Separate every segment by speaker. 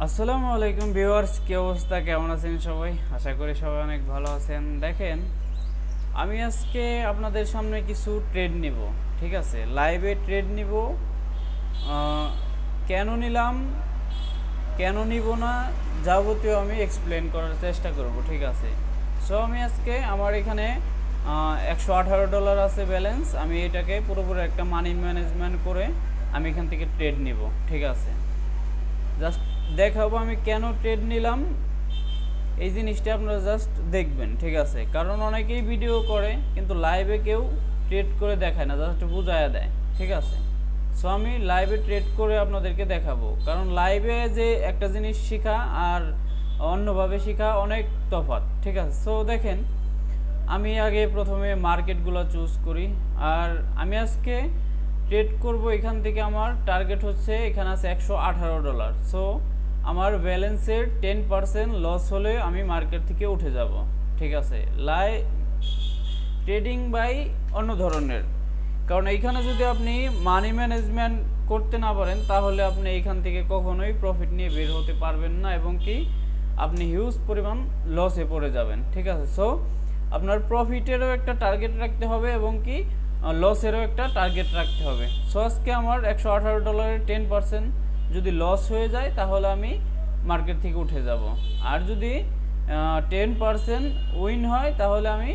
Speaker 1: আসসালামু আলাইকুম ভিউয়ার্স, কি অবস্থা, কেমন আছেন সবাই? আশা করি সবাই অনেক ভালো আছেন। দেখেন, আমি আজকে আপনাদের সামনে কিছু ট্রেড নিব। ঠিক আছে, লাইভে ট্রেড নিব। কেন নিলাম, কেন নিব না, যাবতীয় আমি এক্সপ্লেন করার চেষ্টা করব। ঠিক আছে, সো আমি আজকে আমার এখানে $118 আছে ব্যালেন্স। আমি এটাকে পুরোপুরি একটা মানি ম্যানেজমেন্ট করে আমি এখান থেকে ট্রেড নিব। ঠিক আছে, জাস্ট দেখাবো আমি কেন ট্রেড নিলাম, এই জিনিসটা আপনারা জাস্ট দেখবেন। ঠিক আছে, কারণ অনেকেই ভিডিও করে কিন্তু লাইভে কেউ ট্রেড করে দেখায় না, জাস্ট বুঝায়া দেয়। ঠিক আছে, সো আমি লাইভে ট্রেড করে আপনাদেরকে দেখাবো, কারণ লাইভে যে একটা জিনিস শেখা আর অন্যভাবে শেখা অনেক তফাৎ। ঠিক আছে, সো দেখেন, আমি আগে প্রথমে মার্কেটগুলো চুজ করি। আর আমি আজকে ট্রেড করব এখান থেকে। আমার টার্গেট হচ্ছে, এখানে আছে $118। সো আমার ব্যালেন্সের 10% লস হলে আমি মার্কেট থেকে উঠে যাব। ঠিক আছে, ট্রেডিং বাই অন্য ধরনের, কারণ এইখানে যদি আপনি মানি ম্যানেজমেন্ট করতে না পারেন তাহলে আপনি এইখান থেকে কখনোই প্রফিট নিয়ে বের হতে পারবেন না, এবং কি আপনি হিউজ পরিমাণ লসে পড়ে যাবেন। ঠিক আছে, সো আপনার প্রফিটেরও একটা টার্গেট রাখতে হবে এবং কি লসেরও একটা টার্গেট রাখতে হবে। সো আজকে আমার $118 10% যদি লস হয়ে যায় তাহলে আমি মার্কেট থেকে উঠে যাব, আর যদি 10% উইন হয় তাহলে আমি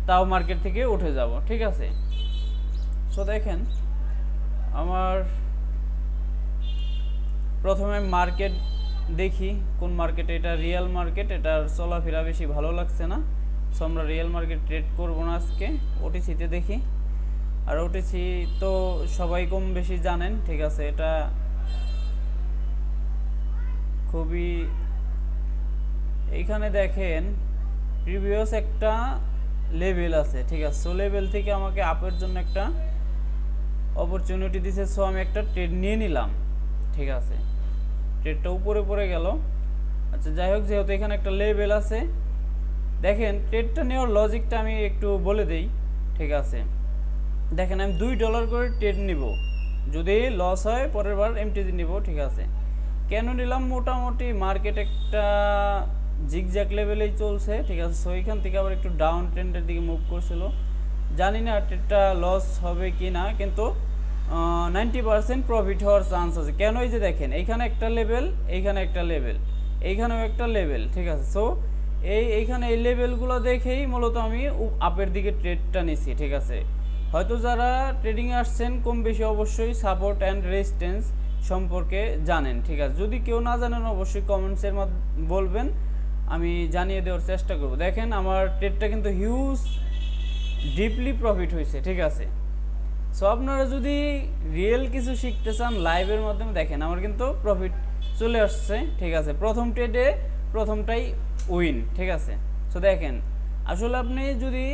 Speaker 1: তাও মার্কেট থেকে উঠে যাব। ঠিক আছে, সো দেখেন, আমার প্রথমে মার্কেট দেখি কোন মার্কেট। এটা রিয়েল মার্কেট, এটার চলাফেরা বেশি ভালো লাগছে না, সো আমরা রিয়েল মার্কেট ট্রেড করবো না আজকে। ওটিসিতে দেখি, আর ওটিসি তো সবাই কম বেশি জানেন। ঠিক আছে, এটা খুবই, এইখানে দেখেন প্রিভিয়াস একটা লেভেল আছে। ঠিক আছে, সো লেভেল থেকে আমাকে আপের জন্য একটা অপরচুনিটি দিছে, সো আমি একটা ট্রেড নিয়ে নিলাম। ঠিক আছে, ট্রেডটা উপরে পড়ে গেল। আচ্ছা যাই হোক, যেহেতু এখানে একটা লেভেল আছে, দেখেন ট্রেডটা নেওয়ার লজিকটা আমি একটু বলে দেই। ঠিক আছে, দেখেন আমি $2 করে ট্রেড নিব, যদি লস হয় পরের বার এমটিজি নিব। ঠিক আছে, কেন নিলাম, মোটামুটি মার্কেট একটা জিগজ্যাগ লেভেলেই চলছে। ঠিক আছে, সো এইখান থেকে আবার একটু ডাউন ট্রেন্ডের দিকে মুভ করছিল। জানি না ট্রেডটা লস হবে কি না, কিন্তু 90% প্রফিট হওয়ার চান্স আছে। কেন, এই যে দেখেন এইখানে একটা লেভেল, এইখানে একটা লেভেল, এইখানেও একটা লেভেল। ঠিক আছে, সো এইখানে এই লেভেলগুলো দেখেই মূলত আমি আপের দিকে ট্রেডটা নিছি। ঠিক আছে, হয়তো যারা ট্রেডিংয়ে আসছেন কম বেশি অবশ্যই সাপোর্ট অ্যান্ড রেজিস্ট্যান্স সম্পর্কে জানেন। ঠিক আছে, যদি কেউ না জানেন অবশ্যই কমেন্টসের বলবেন, আমি জানিয়ে দেওয়ার চেষ্টা করব। দেখেন আমার ট্রেডটা কিন্তু হিউজ ডিপলি প্রফিট হয়েছে। ঠিক আছে, সো আপনারা যদি রিয়েল কিছু শিখতে চান লাইভের মাধ্যমে, দেখেন আমার কিন্তু প্রফিট চলে আসছে। ঠিক আছে, প্রথম ট্রেডে প্রথমটাই উইন। ঠিক আছে, সো দেখেন আসলে আপনি যদি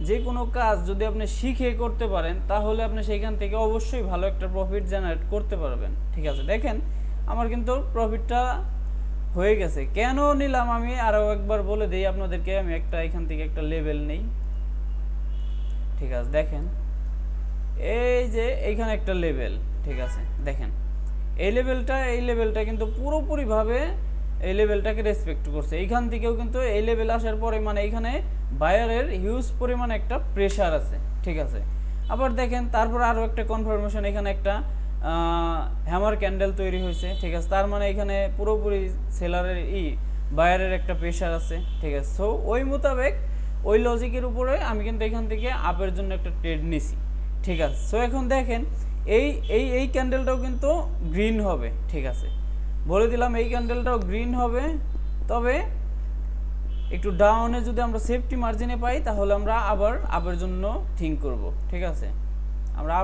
Speaker 1: যে কোনো কাজ যদি আপনি শিখে করতে পারেন তাহলে আপনি সেইখান থেকে অবশ্যই ভালো একটা প্রফিট জেনারেট করতে পারবেন। ঠিক আছে, দেখেন আমার কিন্তু প্রফিটটা হয়ে গেছে। কেন নিলাম আমি আরও একবার বলে দিই আপনাদেরকে। আমি একটা এখান থেকে একটা লেভেল নেই। ঠিক আছে, দেখেন এই যে এইখানে একটা লেভেল। ঠিক আছে, দেখেন এই লেভেলটা কিন্তু পুরোপুরিভাবে এই লেভেলটাকে রেসপেক্ট করছে। এইখান থেকেও কিন্তু এই লেভেল আসার পরে মানে এইখানে বায়ারের হিউজ পরিমাণ একটা প্রেশার আছে। ঠিক আছে, আবার দেখেন তারপর আরও একটা কনফার্মেশন, এখানে একটা হ্যামার ক্যান্ডেল তৈরি হয়েছে। ঠিক আছে, তার মানে এখানে পুরোপুরি সেলারের বায়ারের একটা প্রেশার আছে। ঠিক আছে, সো ওই মোতাবেক ওই লজিকের উপরে আমি কিন্তু এখান থেকে আপের জন্য একটা ট্রেড নিছি। ঠিক আছে, সো এখন দেখেন এই এই এই ক্যান্ডেলটাও কিন্তু গ্রিন হবে। ঠিক আছে, বলে দিলাম এই ক্যান্ডেলটাও গ্রিন হবে, তবে একটু ডাউনে যদি আমরা সেফটি মার্জিনে পাই তাহলে আমরা আবার আপের জন্য থিঙ্ক করব। ঠিক আছে, আমরা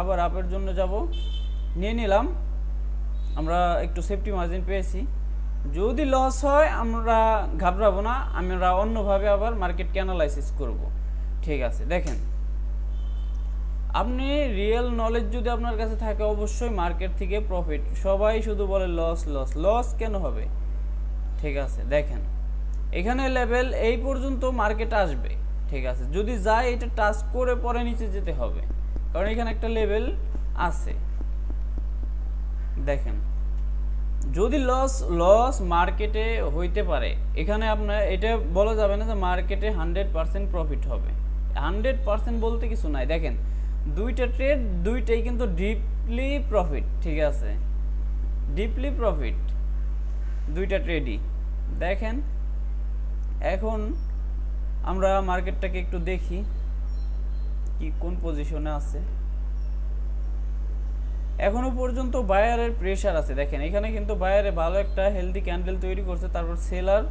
Speaker 1: আবার আপের জন্য যাব, নিয়ে নিলাম। আমরা একটু সেফটি মার্জিন পেয়েছি। যদি লস হয় আমরা ঘাবড়াবো না, আমরা অন্যভাবে আবার মার্কেটকে অ্যানালাইসিস করব। ঠিক আছে, দেখেন আপনি রিয়েল নলেজ যদি আপনার কাছে থাকে অবশ্যই মার্কেট থেকে প্রফিট। সবাই শুধু বলে লস লস লস, কেন হবে? ঠিক আছে, দেখেন এখানে লেভেল এই পর্যন্ত মার্কেট আসবে। ঠিক আছে, যদি যায় এটা টাচ করে পরে নিচে যেতে হবে, কারণ এখানে একটা লেভেল আছে। দেখেন যদি লস লস মার্কেটে হইতে পারে, এখানে আপনার এটা বলা যাবে না যে মার্কেটে 100% প্রফিট হবে। 100% বলতে কিছু নাই। দেখেন দুইটা ট্রেড দুইটাই কিন্তু ডিপলি প্রফিট, ঠিক আছে, ডিপলি প্রফিট দুইটা ট্রেডই। দেখেন এখন আমরা মার্কেটটাকে একটু দেখি কি কোন পজিশনে আছে। এখনো পর্যন্ত বায়ারের প্রেসার আছে। দেখেন এখানে কিন্তু বায়ারে ভালো একটা হেলদি ক্যান্ডেল তৈরি করছে, তারপর সেলার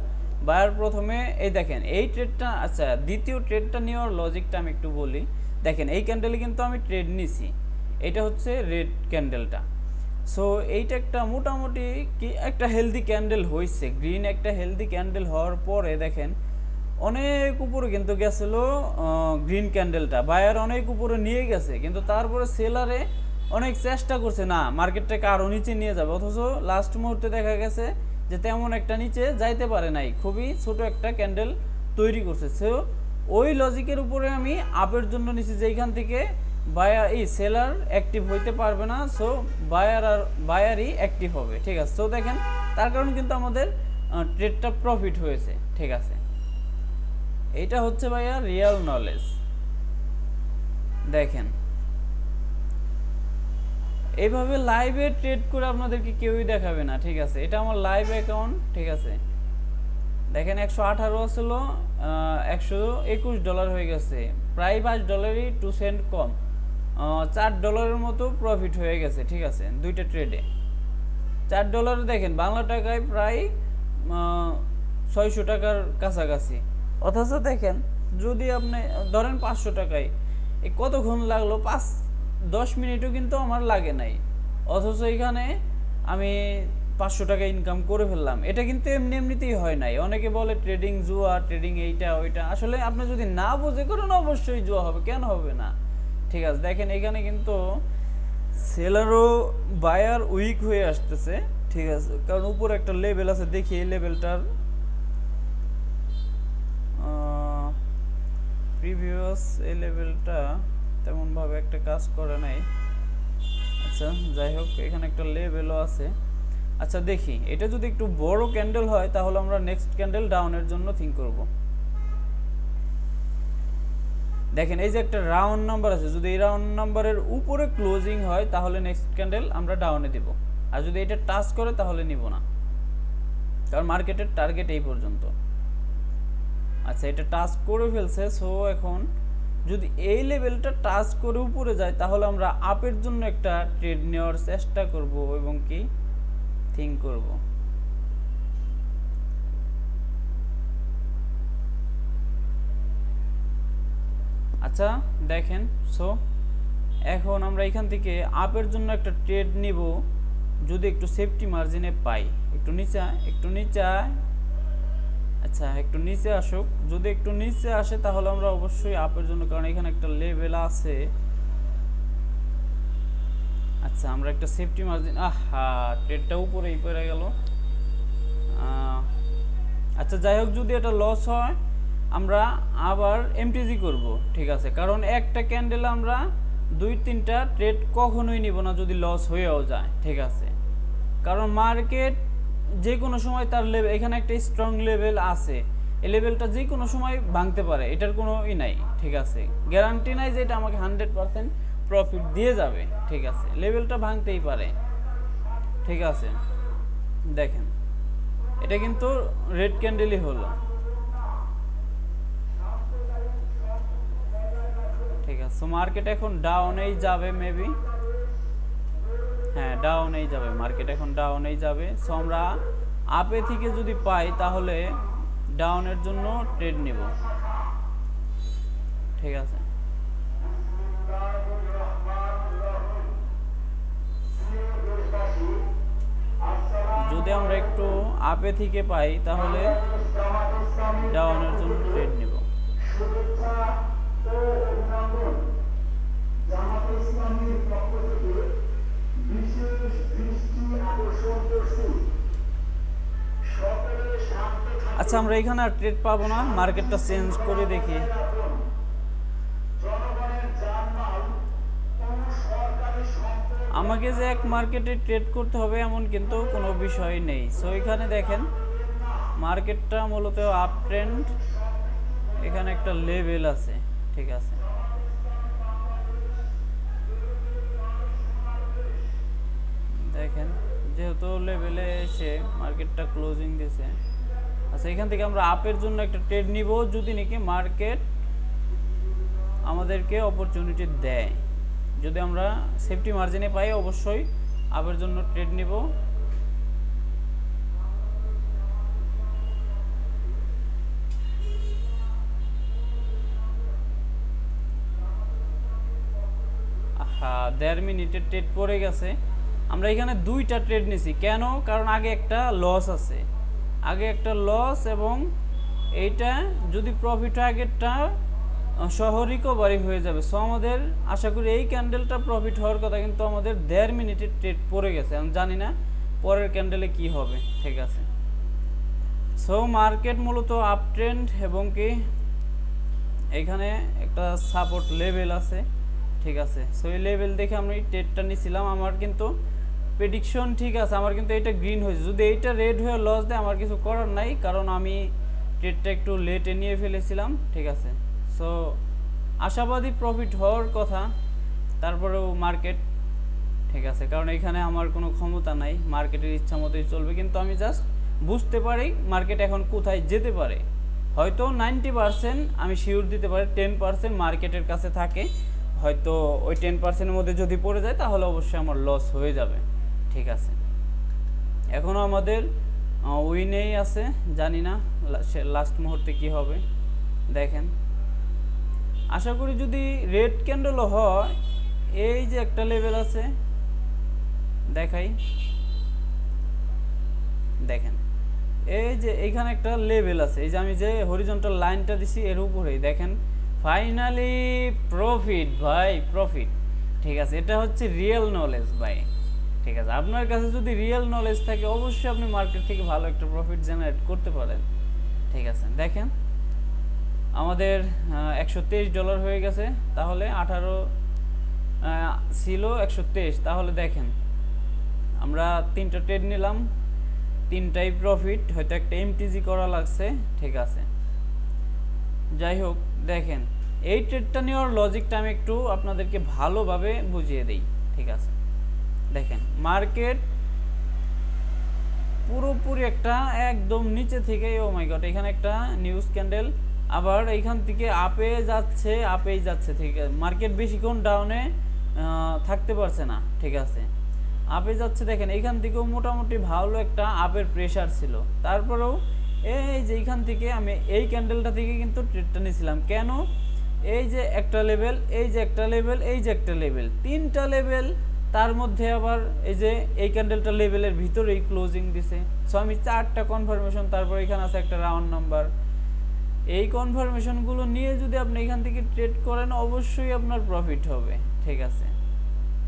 Speaker 1: বায়ার প্রথমে এই দেখেন এই ট্রেডটা, আচ্ছা দ্বিতীয় ট্রেডটা নেওয়ার লজিকটা আমি একটু বলি। দেখেন এই ক্যান্ডেলে কিন্তু আমি ট্রেড নিছি, এটা হচ্ছে রেড ক্যান্ডেলটা। সো এইটা একটা মোটামুটি কি একটা হেলদি ক্যান্ডেল হয়েছে, গ্রিন একটা হেলদি ক্যান্ডেল হওয়ার পরে দেখেন অনেক উপরে কিন্তু গেছিল গ্রিন ক্যান্ডেলটা, বায়ার অনেক উপরে নিয়ে গেছে, কিন্তু তারপরে সেলারে অনেক চেষ্টা করছে না মার্কেটটাকে আরও নিচে নিয়ে যাবে, অথচ লাস্ট মুহূর্তে দেখা গেছে যে তেমন একটা নিচে যাইতে পারে নাই, খুবই ছোট একটা ক্যান্ডেল তৈরি করছে। সো ওই লজিকের উপরে আমি আপের জন্য নিছি যে এইখান থেকে বায়ার এই সেলার অ্যাক্টিভ হইতে পারবে না, সো বায়ারই অ্যাক্টিভ হবে, ঠিক আছে। সো দেখেন তার কারণে কিন্তু আমাদের ট্রেডটা প্রফিট হয়েছে, ঠিক আছে। এইটা হচ্ছে ভাইয়া রিয়েল নলেজ। দেখেন এইভাবে লাইভে ট্রেড করে আপনাদেরকে কেউই দেখাবে না, ঠিক আছে। এটা আমার লাইভ অ্যাকাউন্ট, ঠিক আছে। দেখেন 118 ছিল, $121 হয়ে গেছে, প্রায় $5 2 সেন্ট কম, $4 মতো প্রফিট হয়ে গেছে, ঠিক আছে। দুইটা ট্রেডে $4 দেখেন বাংলা টাকায় প্রায় 600 টাকার কাছাকাছি। অথচ দেখেন যদি আপনি ধরেন 500 টাকায়, এই কতক্ষণ লাগলো, 5-10 মিনিটও কিন্তু আমার লাগে নাই, অথচ এখানে আমি 500 টাকা ইনকাম করে ফেললাম। এটা কিন্তু এমনিতেই হয় নাই। অনেকে বলে ট্রেডিং জুয়া, ট্রেডিং এইটা ওইটা, আসলে আপনি যদি না বুঝে করেন অবশ্যই জুয়া হবে, কেন হবে না, ঠিক আছে। দেখেন এখানে কিন্তু সেলারও বায়ার উইক হয়ে আসতেছে, ঠিক আছে, কারণ উপরে একটা লেভেল আছে, দেখি এই লেভেলটার প্রিভিয়াস এই লেভেলটা তেমন ভাবে একটা কাজ করে নাই। আচ্ছা যাই হোক, এখানে একটা লেভেলও আছে। আচ্ছা দেখি এটা যদি একটু বড় ক্যান্ডেল হয় তাহলে আমরা নেক্সট ক্যান্ডেল ডাউনের জন্য থিঙ্ক করব। দেখেন এই যে একটা রাউন্ড নাম্বার আছে, যদি এই রাউন্ড নাম্বারের উপরে ক্লোজিং হয় তাহলে নেক্সট ক্যান্ডেল আমরা ডাউনে দিব, আর যদি এটা টাচ করে তাহলে নিব না, কারণ মার্কেটের টার্গেট এই পর্যন্ত। আচ্ছা এটা টাচ করে ফেলছে, সো এখন যদি এই লেভেলটা টাচ করে উপরে যায় তাহলে আমরা আপের জন্য একটা ট্রেড নেওয়ার চেষ্টা করব এবং কি থিঙ্ক করব। আচ্ছা দেখেন, সো এখন আমরা এখান থেকে আপের জন্য একটা ট্রেড নিব, যদি একটু সেফটি মার্জিনে পাই, একটু নিচে আচ্ছা একটু নিচে আসুক, যদি একটু নিচে আসে তাহলে আমরা অবশ্যই আপের জন্য, কারণ এখানে একটা লেভেল আছে। আচ্ছা আমরা একটা সেফটি মার্জিন, ট্রেডটা উপরেই পড়ে গেল। আচ্ছা যাই হোক, যদি এটা লস হয় আমরা আবার এমটিজি করব, ঠিক আছে, কারণ একটা ক্যান্ডেল আমরা 2-3টা ট্রেড কখনোই নিব না যদি লস হয়েও যায়, ঠিক আছে। কারণ মার্কেট যে কোনো সময় তার লেভেল, এখানে একটা স্ট্রং লেভেল আছে, এই লেভেলটা যে কোনো সময় ভাঙতে পারে, এটার কোনো নাই, ঠিক আছে, গ্যারান্টি নাই যে এটা আমাকে 100% প্রফিট দিয়ে যাবে, ঠিক আছে, লেভেলটা ভাঙতেই পারে, ঠিক আছে। দেখেন এটা কিন্তু রেড ক্যান্ডেলই হলো, ঠিক আছে। মার্কেট এখন ডাউনেই যাবে মেবি, হ্যাঁ ডাউনেই যাবে, মার্কেট এখন ডাউনেই যাবে। সো আমরা আপে থেকে যদি পাই তাহলে ডাউনের জন্য ট্রেড নিব, ঠিক আছে। যদি আমরা একটু আপে থেকে পাই তাহলে ডাউনের জন্য ট্রেড নিব। আচ্ছা আমরা এখানে আর ট্রেড পাবো না, মার্কেটটা চেঞ্জ করে দেখি। আমাকে যে এক মার্কেটে ট্রেড করতে হবে এমন কিন্তু কোনো বিষয় নেই। সো এখানে দেখেন মার্কেটটা মূলত আপ ট্রেন্ড, এখানে একটা লেভেল আছে, ঠিক আছে। দেখেন যেহেতু লেভেলে এসে মার্কেটটা ক্লোজিং দিয়েছে, আচ্ছা এখান থেকে আমরা আপের জন্য একটা ট্রেড নিব যদি নাকি মার্কেট আমাদেরকে অপরচুনিটি দেয়। যদি আমরা সেফটি মার্জিনে পাই অবশ্যই আপের জন্য ট্রেড নিব। হ্যাঁ 1.5 মিনিটের ট্রেড পড়ে গেছে। আমরা এখানে দুইটা ট্রেড নিছি, কেন? কারণ আগে একটা লস আছে, এবং এইটা যদি প্রফিট হয় আগেরটা সহ রিকভারি হয়ে যাবে। সো আমাদের আশা করি এই ক্যান্ডেলটা প্রফিট হওয়ার কথা, কিন্তু আমাদের 1.5 মিনিটের ট্রেড পড়ে গেছে। আমি জানি না পরের ক্যান্ডেলে কি হবে, ঠিক আছে। সো মার্কেট মূলত আপ ট্রেন্ড এবং কি এখানে একটা সাপোর্ট লেভেল আছে, ঠিক আছে। সো এই লেভেল দেখে আমি ট্রেডটা নিয়েছিলাম। আমার কিন্তু প্রেডিকশন ঠিক আছে, আমার কিন্তু এটা গ্রিন হয়েছে। যদি এইটা রেড হয়ে লস দেয় আমার কিছু করার নাই, কারণ আমি ট্রেডটা একটু লেটে নিয়ে ফেলেছিলাম, ঠিক আছে। সো আশাবাদী প্রফিট হওয়ার কথা, তারপরেও মার্কেট, ঠিক আছে, কারণ এখানে আমার কোনো ক্ষমতা নাই, মার্কেটের ইচ্ছা মতোই চলবে। কিন্তু আমি জাস্ট বুঝতে পারি মার্কেট এখন কোথায় যেতে পারে। হয়তো 90% আমি শিওর দিতে পারি, 10% মার্কেটের কাছে থাকে। হয়তো ওই 10%-এর মধ্যে যদি পড়ে যায় তাহলে অবশ্যই আমার লস হয়ে যাবে, ঠিক আছে। এখনও আমাদের উইনেই আছে, জানি না লাস্ট মুহূর্তে কি হবে। দেখেন আশা করি যদি রেড ক্যান্ডেলও হয়, এই যে একটা লেভেল আছে দেখাই, দেখেন এই যে এইখানে একটা লেভেল আছে, এই যে আমি যে হরিজন্টাল লাইনটা দিছি এর উপরেই দেখেন ফাইনালি প্রফিট ভাই, প্রফিট, ঠিক আছে। এটা হচ্ছে রিয়েল নলেজ ভাই, ঠিক আছে। আপনার কাছে যদি রিয়েল নলেজ থাকে অবশ্যই আপনি মার্কেট থেকে ভালো একটা প্রফিট জেনারেট করতে পারেন, ঠিক আছে। দেখেন আমাদের $123 হয়ে গেছে, তাহলে 18 ছিল 123, তাহলে দেখেন আমরা 3টা ট্রেড নিলাম, 3টাই প্রফিট, হয়তো একটা এমটিজি করা লাগছে, ঠিক আছে। যাই হোক দেখেন এই ট্রেডটা নেওয়ার লজিকটা আমি একটু আপনাদেরকে ভালোভাবে বুঝিয়ে দেই, ঠিক আছে। দেখেন মার্কেট পুরোপুরি একটা একদম নিচে থেকে, ও মাই গড, এখানে একটা নিউজ ক্যান্ডেল, আবার এইখান থেকে আপে যাচ্ছে, আপেই যাচ্ছে, ঠিক আছে। মার্কেট বেশিক্ষণ ডাউনে থাকতে পারছে না, ঠিক আছে, আপে যাচ্ছে। দেখেন এইখান থেকেও মোটামুটি ভালো একটা আপের প্রেশার ছিল, তারপরেও এই যে এইখান থেকে আমি এই ক্যান্ডেলটা থেকে কিন্তু ট্রেডটা নিয়েছিলাম। কেন? এই যে একটা লেভেল, এই যে একটা লেভেল, এই যে একটা লেভেল, 3টা লেভেল, তার মধ্যে আবার এই যে এই ক্যান্ডেলটা লেভেলের ভিতরেই ক্লোজিং দিছে। সো আমি 4টা কনফার্মেশন, তারপর এখানে আছে একটা রাউন্ড নাম্বার, এই কনফার্মেশনগুলো নিয়ে যদি আপনি এখান থেকে ট্রেড করেন অবশ্যই আপনার প্রফিট হবে, ঠিক আছে।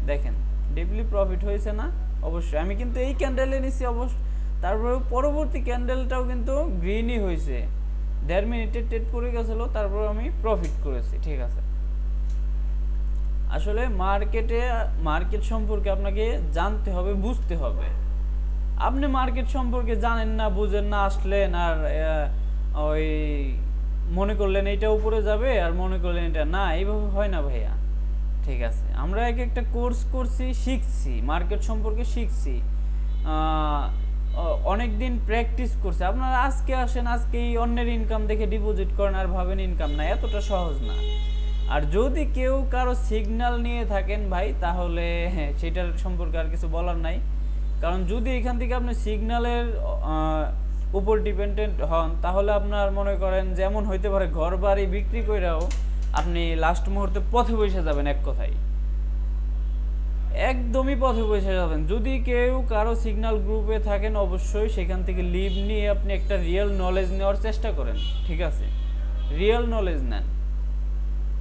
Speaker 1: দেখেন ডিপলি প্রফিট হয়েছে না? অবশ্যই। আমি কিন্তু এই ক্যান্ডেলে নিছি অবশ্য, তারপরে পরবর্তী ক্যান্ডেলটাও কিন্তু গ্রিনই হয়েছে, 1.5 মিনিটের ট্রেড পড়ে গেছিলো, তারপর আমি প্রফিট করেছি, ঠিক আছে। আসলে মার্কেট সম্পর্কে আপনাকে জানতে হবে, বুঝতে হবে। আপনি মার্কেট সম্পর্কে জানেন না, বুঝেন না, আসলেন আর ওই মনে করলেন এইটা উপরে যাবে আর মনে করলেন এটা না, এইভাবে হয় না ভাইয়া, ঠিক আছে। আমরা একটা কোর্স করছি, শিখছি, মার্কেট সম্পর্কে শিখছি, অনেক দিন প্র্যাকটিস করছে। আপনারা আজকে আসেন, আজকেই অন্যের ইনকাম দেখে ডিপোজিট করেন আর ভাবেন ইনকাম না, এতটা সহজ না। আর যদি কেউ কারো সিগন্যাল নিয়ে থাকেন ভাই, তাহলে হ্যাঁ সেটার সম্পর্কে আর কিছু বলার নাই। কারণ যদি এখান থেকে আপনি সিগন্যালের উপর ডিপেন্ডেন্ট হন, তাহলে আপনার মনে করেন যেমন হইতে পারে ঘর বাড়ি বিক্রি করেও আপনি লাস্ট মুহূর্তে পথে বসে যাবেন, এক কথায় একদমই পথে বসে যাবেন। যদি কেউ কারো সিগন্যাল গ্রুপে থাকেন অবশ্যই সেখান থেকে লিভ নিয়ে আপনি একটা রিয়েল নলেজ নেওয়ার চেষ্টা করেন, ঠিক আছে। রিয়েল নলেজ নেন,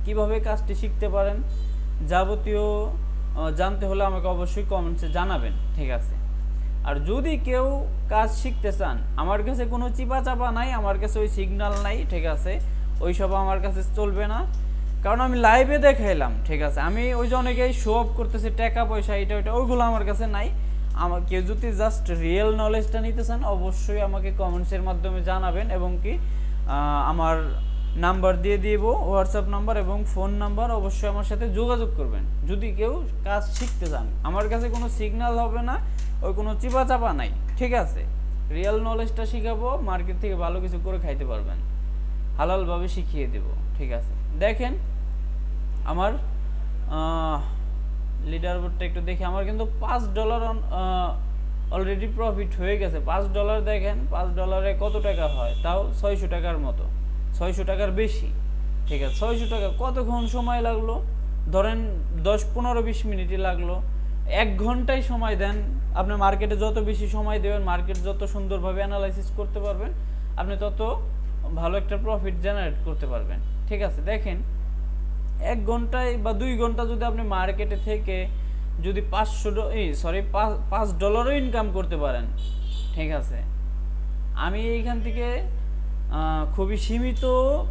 Speaker 1: কিভাবে কাজটি শিখতে পারেন যাবতীয় জানতে হলে আমাকে অবশ্যই কমেন্টসে জানাবেন, ঠিক আছে। আর যদি কেউ কাজ শিখতে চান, আমার কাছে কোনো চিপা চাপা নাই, আমার কাছে ওই সিগন্যাল নাই, ঠিক আছে, ওইসব আমার কাছে চলবে না। কারণ আমি লাইভে দেখাইলাম, ঠিক আছে। আমি ওই যে অনেকেই শো অফ করতেছে টাকা পয়সা এটা ওইটা, ওইগুলো আমার কাছে নাই। আমার কেউ যদি জাস্ট রিয়েল নলেজটা নিতে চান অবশ্যই আমাকে কমেন্টসের মাধ্যমে জানাবেন, এবং কি আমার নাম্বার দিয়ে দিব, হোয়াটসঅ্যাপ নাম্বার এবং ফোন নাম্বার, অবশ্যই আমার সাথে যোগাযোগ করবেন যদি কেউ কাজ শিখতে চান। আমার কাছে কোনো সিগন্যাল হবে না, ওই কোনো চিপা চাপা নাই, ঠিক আছে। রিয়েল নলেজটা শিখাবো, মার্কেট থেকে ভালো কিছু করে খাইতে পারবেন, হালালভাবে শিখিয়ে দেব, ঠিক আছে। দেখেন আমার লিডার বোর্ডটা একটু দেখি, আমার কিন্তু $5 অলরেডি প্রফিট হয়ে গেছে। $5 দেখেন, $5 কত টাকা হয়, তাও 600 টাকার মতো, 600 টাকার বেশি, ঠিক আছে। 600 টাকা কতক্ষণ সময় লাগলো, ধরেন 10-15-20 মিনিটই লাগলো। 1 ঘন্টায় সময় দেন, আপনি মার্কেটে যত বেশি সময় দেবেন, মার্কেট যত সুন্দরভাবে অ্যানালাইসিস করতে পারবেন, আপনি তত ভালো একটা প্রফিট জেনারেট করতে পারবেন, ঠিক আছে। দেখেন 1 ঘন্টায় বা 2 ঘন্টা যদি আপনি মার্কেটে থেকে যদি $5 ইনকাম করতে পারেন, ঠিক আছে। আমি এইখান থেকে খুবই সীমিত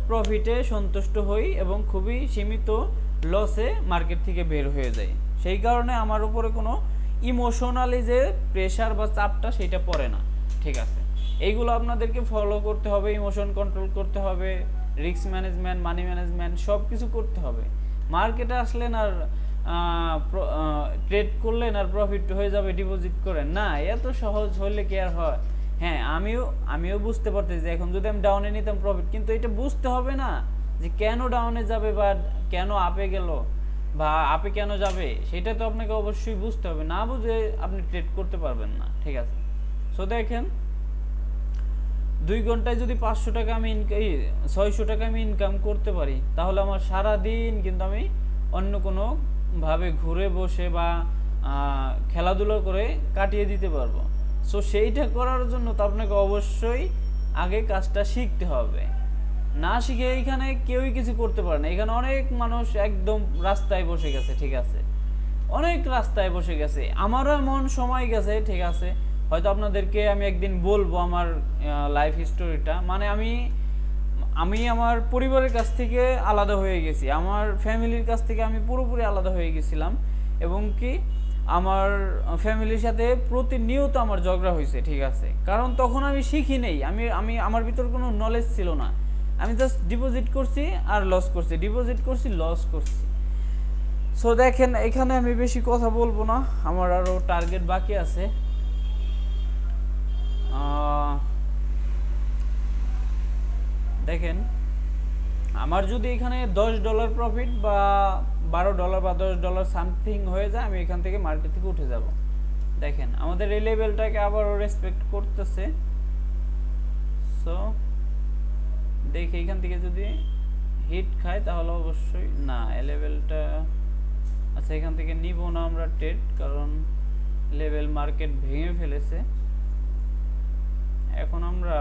Speaker 1: প্রফিটে সন্তুষ্ট হই এবং খুবই সীমিত লসে মার্কেট থেকে বের হয়ে যাই। সেই কারণে আমার উপরে কোনো ইমোশনালি যে প্রেশার বা চাপটা সেটা পড়ে না, ঠিক আছে। এইগুলো আপনাদেরকে ফলো করতে হবে, ইমোশন কন্ট্রোল করতে হবে, রিস্ক ম্যানেজমেন্ট, মানি ম্যানেজমেন্ট সব কিছু করতে হবে। মার্কেটে আসলেন আর ট্রেড করলেন আর প্রফিট হয়ে যাবে ডিপোজিট করেন, না, এত সহজ হলে কি আর হয়। হ্যাঁ, আমিও বুঝতে পারতেছি যে এখন যদি আমি ডাউনে নিতাম প্রফিট, কিন্তু এটা বুঝতে হবে না যে কেন ডাউনে যাবে বা কেন আপে গেল বা আপে কেন যাবে, সেটা তো আপনাকে অবশ্যই বুঝতে হবে। না বুঝে আপনি ট্রেড করতে পারবেন না, ঠিক আছে। সো দেখেন 2 ঘন্টায় যদি 500 টাকা আমি 600 টাকা আমি ইনকাম করতে পারি, তাহলে আমার সারা দিন কিন্তু আমি অন্য কোনো ভাবে ঘুরে বসে বা খেলাধুলা করে কাটিয়ে দিতে পারবো। সো সেইটা করার জন্য তো আপনাকে অবশ্যই আগে কাজটা শিখতে হবে। না শিখে এইখানে কেউই কিছু করতে পারে না। এখানে অনেক মানুষ একদম রাস্তায় বসে গেছে, ঠিক আছে, অনেক রাস্তায় বসে গেছে। আমারও এমন সময় গেছে, ঠিক আছে। হয়তো আপনাদেরকে আমি একদিন বলবো আমার লাইফ হিস্টোরিটা। মানে আমি আমার পরিবারের কাছ থেকে আলাদা হয়ে গেছি, আমার ফ্যামিলির কাছ থেকে আমি পুরোপুরি আলাদা হয়ে গেছিলাম, এবং কি আমার ফ্যামিলির সাথে প্রতিনিয়ত আমার ঝগড়া হয়েছে, ঠিক আছে। কারণ তখন আমি শিখি নেই, আমার ভিতর কোনো নলেজ ছিল না। আমি জাস্ট ডিপোজিট করছি আর লস করছি, ডিপোজিট করছি লস করছি। সো দেখেন এখানে আমি বেশি কথা বলবো না, আমার আরো টার্গেট বাকি আছে। দেখেন আমার যদি এখানে $10 প্রফিট বা $12 বা $10 সামথিং হয়ে যায়, আমি এখান থেকে মার্কেট থেকে উঠে যাব। দেখেন আমাদের এই লেভেলটাকে আবারও রেসপেক্ট করতেছে। সো দেখি এখান থেকে যদি হিট খায় তাহলে অবশ্যই না, এই লেভেলটা আচ্ছা এখান থেকে নিব না আমরা ট্রেড, কারণ লেভেল মার্কেট ভেঙে ফেলেছে। এখন আমরা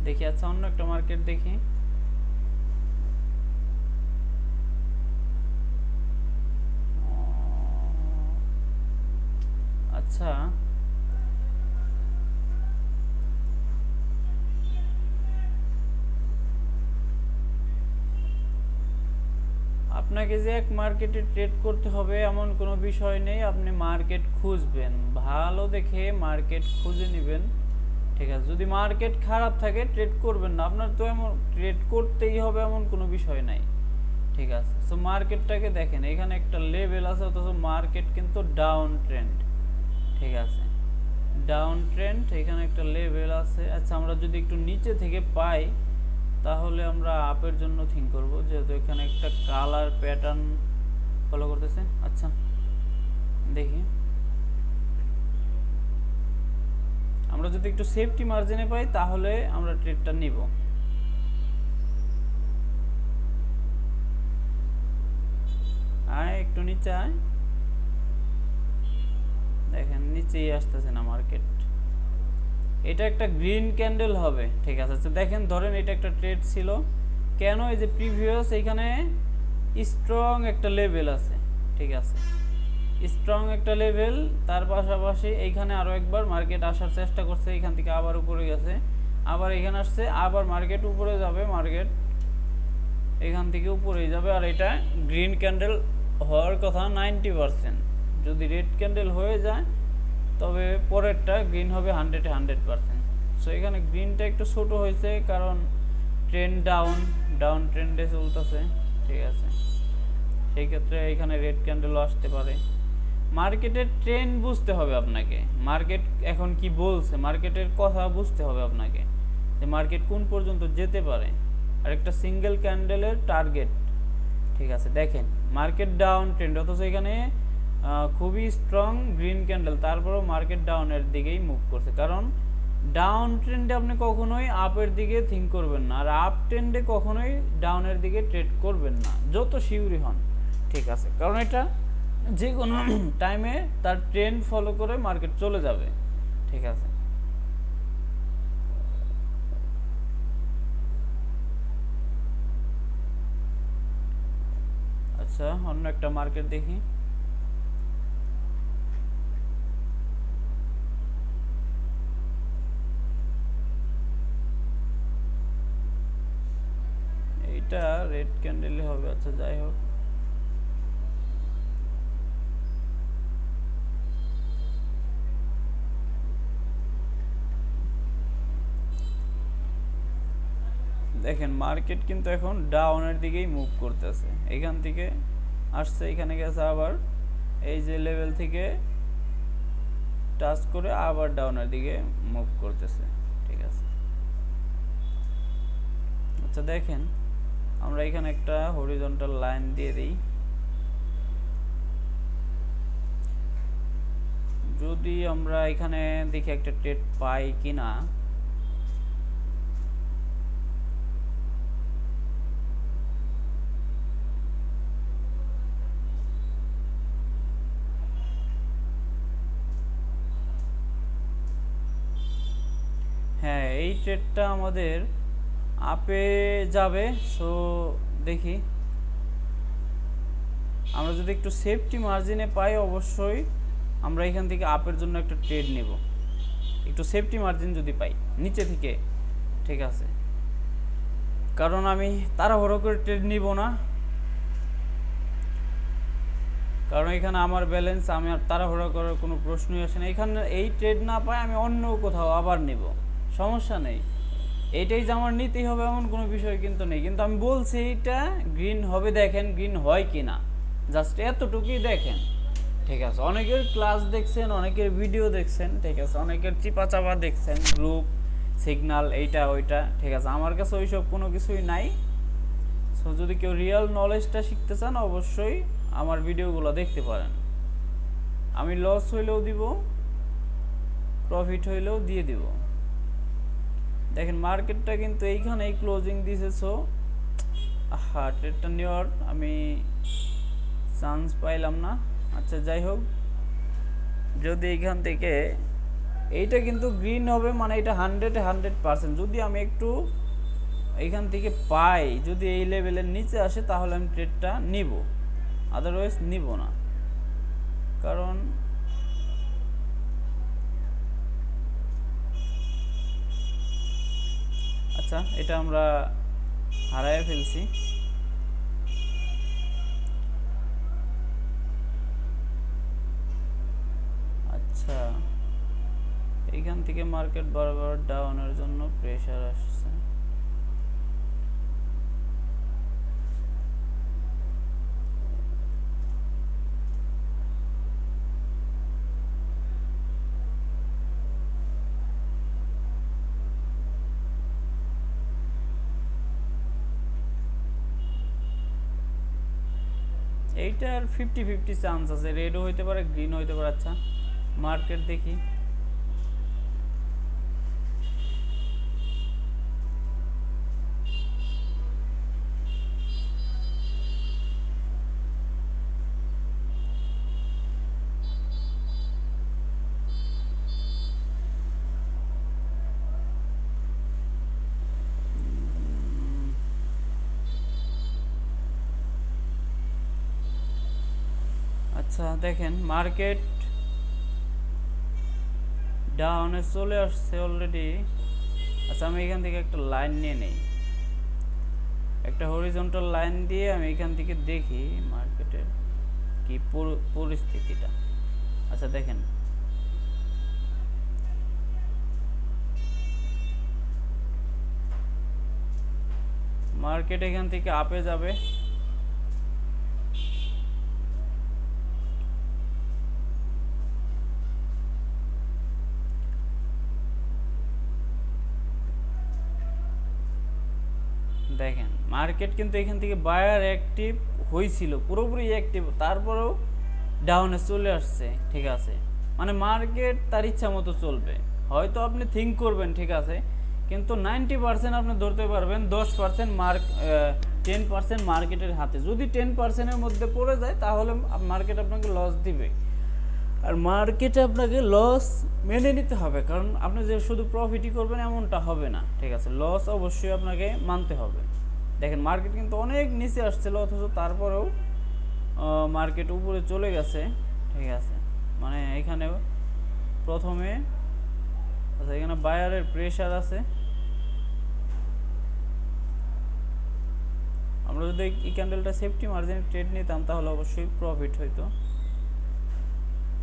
Speaker 1: দেখি, আচ্ছা অন্য একটা মার্কেট দেখি। আচ্ছা আপনাকে যে এক মার্কেটে ট্রেড করতে হবে এমন কোনো বিষয় নেই। আপনি মার্কেট খুঁজবেন, ভালো দেখে মার্কেট খুঁজে নেবেন, ঠিক আছে। যদি মার্কেট খারাপ থাকে ট্রেড করবেন না, আপনার তো এমন ট্রেড করতেই হবে এমন কোনো বিষয় নাই, ঠিক আছে। সো মার্কেটটাকে দেখেন, এখানে একটা লেভেল আছে, অথচ মার্কেট কিন্তু ডাউন ট্রেন্ড, ঠিক আছে, ডাউন ট্রেন্ড। এখানে একটা লেভেল আছে। আচ্ছা আমরা যদি একটু নিচে থেকে পাই তাহলে আমরা আপের জন্য থিঙ্ক করব, যেহেতু এখানে একটা কালার প্যাটার্ন ফলো করতেছে। আচ্ছা দেখি আমরা যদি একটু সেফটি মার্জিনে পাই তাহলে আমরা ট্রেডটা নিব। একটু নিচে আয়, দেখেন নিচেই আসতেছে না মার্কেট। এটা একটা গ্রিন ক্যান্ডেল হবে, ঠিক আছে। আচ্ছা দেখেন ধরেন এটা একটা ট্রেড ছিল, কেন এই যে প্রিভিয়াস এখানে স্ট্রং একটা লেভেল আছে, ঠিক আছে, স্ট্রং একটা লেভেল, তার পাশাপাশি এইখানে আরো একবার মার্কেট আসার চেষ্টা করছে, এখান থেকে আবার উপরে গেছে, আবার এখানে আসছে, আবার মার্কেট উপরে যাবে, মার্কেট এখান থেকে উপরেই যাবে। আর এটা গ্রিন ক্যান্ডেল হওয়ার কথা 90%, যদি রেড ক্যান্ডেল হয়ে যায় তবে পরেরটা গ্রিন হবে 100%। সো এখানে গ্রিনটা একটু ছোট হয়েছে কারণ ট্রেন্ড ডাউন ট্রেন্ডে চলতেছে, ঠিক আছে। সেই ক্ষেত্রে এখানে রেড ক্যান্ডেলও আসতে পারে। মার্কেটের ট্রেন্ড বুঝতে হবে আপনাকে, মার্কেট এখন কি বলছে, মার্কেটের কথা বুঝতে হবে আপনাকে যে মার্কেট কোন পর্যন্ত যেতে পারে, আর একটা সিঙ্গেল ক্যান্ডেলের টার্গেট, ঠিক আছে। দেখেন মার্কেট ডাউন ট্রেন্ড, অথচ এখানে খুবই স্ট্রং গ্রিন ক্যান্ডেল, তারপরেও মার্কেট ডাউনের দিকেই মুভ করছে, কারণ ডাউন ট্রেন্ডে আপনি কখনোই আপের দিকে থিঙ্ক করবেন না, আর আপ ট্রেন্ডে কখনোই ডাউনের দিকে ট্রেড করবেন না, যত শিউরি হন, ঠিক আছে। কারণ এটা যে কোনো টাইমে তার ট্রেন্ড ফলো করে মার্কেট চলে যাবে, ঠিক আছে। আচ্ছা, অন্য একটা মার্কেট দেখি। এইটা রেড ক্যান্ডেল হবে, আচ্ছা যাই হোক। দেখেন মার্কেট কিন্তু এখন ডাউনের দিকেই মুভ করতেছে, এখান থেকে আসছে, এখানে গেছে, আবার এই যে লেভেল থেকে টাচ করে আবার ডাউনের দিকে মুভ করতেছে, ঠিক আছে। আচ্ছা দেখেন আমরা এখানে একটা হরিজন্টাল লাইন দিয়ে দিই, যদি আমরা এখানে দেখি একটা ট্রেড পাই কিনা। হ্যাঁ, এই ট্রেডটা আমাদের আপে যাবে। সো দেখি আমরা যদি একটু সেফটি মার্জিনে পাই, অবশ্যই আমরা এখান থেকে আপের জন্য একটা ট্রেড নেব, একটু সেফটি মার্জিন যদি পাই নিচে থেকে, ঠিক আছে। কারণ আমি তাড়াহুড়ো করে ট্রেড নিব না, কারণ এখানে আমার ব্যালেন্স, আমি আর তাড়াহুড়ো করার কোনো প্রশ্নই আসে না। এখানে এই ট্রেড না পাই আমি অন্য কোথাও আবার নেব, সমস্যা নেই। এইটাই যে আমার নিতেই হবে এমন কোনো বিষয় কিন্তু নেই, কিন্তু আমি বলছি এইটা গ্রিন হবে, দেখেন গ্রিন হয় কি না, জাস্ট এতটুকুই দেখেন, ঠিক আছে। অনেকের ক্লাস দেখছেন, অনেকের ভিডিও দেখছেন, ঠিক আছে, অনেকের চিপা চাপা দেখছেন, গ্রুপ সিগন্যাল এইটা ওইটা, ঠিক আছে। আমার কাছে ওইসব কোনো কিছুই নাই। সো যদি কেউ রিয়েল নলেজটা শিখতে চান অবশ্যই আমার ভিডিওগুলো দেখতে পারেন। আমি লস হইলেও দিব, প্রফিট হইলেও দিয়ে দিব। দেখেন মার্কেটটা কিন্তু এইখানেই ক্লোজিং দিছে, সো ট্রেডটা নেওয়ার আমি চান্স পাইলাম না। আচ্ছা যাই হোক, যদি এইখান থেকে এইটা কিন্তু গ্রিন হবে, মানে এটা 100% যদি আমি একটু এইখান থেকে পাই, যদি এই লেভেলের নিচে আসে তাহলে আমি ট্রেডটা নিব, আদারওয়াইজ নিব না। কারণ আচ্ছা এটা আমরা হারায় ফেলছি। আচ্ছা এইখান থেকে মার্কেট বারবার ডাউনের জন্য প্রেসার আসছে। এইটার 50-50 চান্স আছে, রেডও হইতে পারে গ্রিন হইতে পারে। আচ্ছা মার্কেট দেখি, আচ্ছা দেখেন মার্কেট ডাউনে চলে আসছে অলরেডি। আচ্ছা আমি এখান থেকে একটা লাইন নিয়ে নেই, একটা হরিজন্টাল লাইন দিয়ে আমি এখান থেকে দেখি মার্কেটের কি পরিস্থিতিটা। আচ্ছা দেখেন মার্কেট এখান থেকে আপে যাবে, দেখেন মার্কেট কিন্তু এখান থেকে বায়ার অ্যাক্টিভ হয়েছিল, পুরোপুরি অ্যাক্টিভ, তারপরেও ডাউনে চলে আসছে। ঠিক আছে, মানে মার্কেট তার ইচ্ছা মতো চলবে। হয়তো আপনি থিঙ্ক করবেন ঠিক আছে, কিন্তু 90% আপনি ধরতে পারবেন, 10% 10% মার্কেটের হাতে। যদি 10%-এর মধ্যে পড়ে যায় তাহলে মার্কেট আপনাকে লস দিবে, আর মার্কেটে আপনাকে লস মেনে নিতে হবে, কারণ আপনি যে শুধু প্রফিটই করবেন এমনটা হবে না। ঠিক আছে, লস অবশ্যই আপনাকে মানতে হবে। দেখেন মার্কেট কিন্তু অনেক নিচে আসছিল, অথচ তারপরেও মার্কেট উপরে চলে গেছে। ঠিক আছে, মানে এখানে প্রথমে আচ্ছা এখানে বায়ারের প্রেশার আছে। আমরা যদি এই ক্যান্ডেলটা সেফটি মার্জিনে ট্রেড নিতাম তাহলে অবশ্যই প্রফিট হইতো।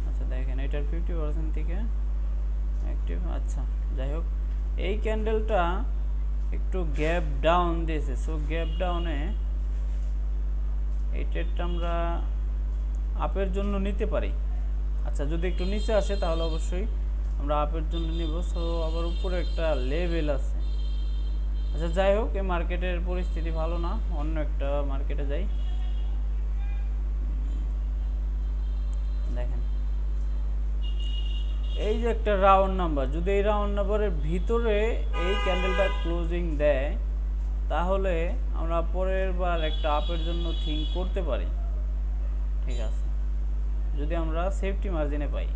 Speaker 1: আচ্ছা দেখেন এটার 50% থেকে অ্যাক্টিভ। আচ্ছা যাই হোক, এই ক্যান্ডেলটা একটু গ্যাপ ডাউন দিয়েছে, সো গ্যাপ ডাউনে এই ট্রেডটা আমরা আপের জন্য নিতে পারি। আচ্ছা যদি একটু নিচে আসে তাহলে অবশ্যই আমরা আপের জন্য নিব। সো আবার উপরে একটা লেভেল আছে। আচ্ছা যাই হোক, এই মার্কেটের পরিস্থিতি ভালো না, অন্য একটা মার্কেটে যাই। দেখেন এই যে একটা রাউন্ড নাম্বার, যদি এই রাউন্ড নাম্বারের ভিতরে এই ক্যান্ডেলটা ক্লোজিং দেয় তাহলে আমরা পরের বার একটা আপের জন্য থিঙ্ক করতে পারি। ঠিক আছে, যদি আমরা সেফটি মার্জিনে পাই।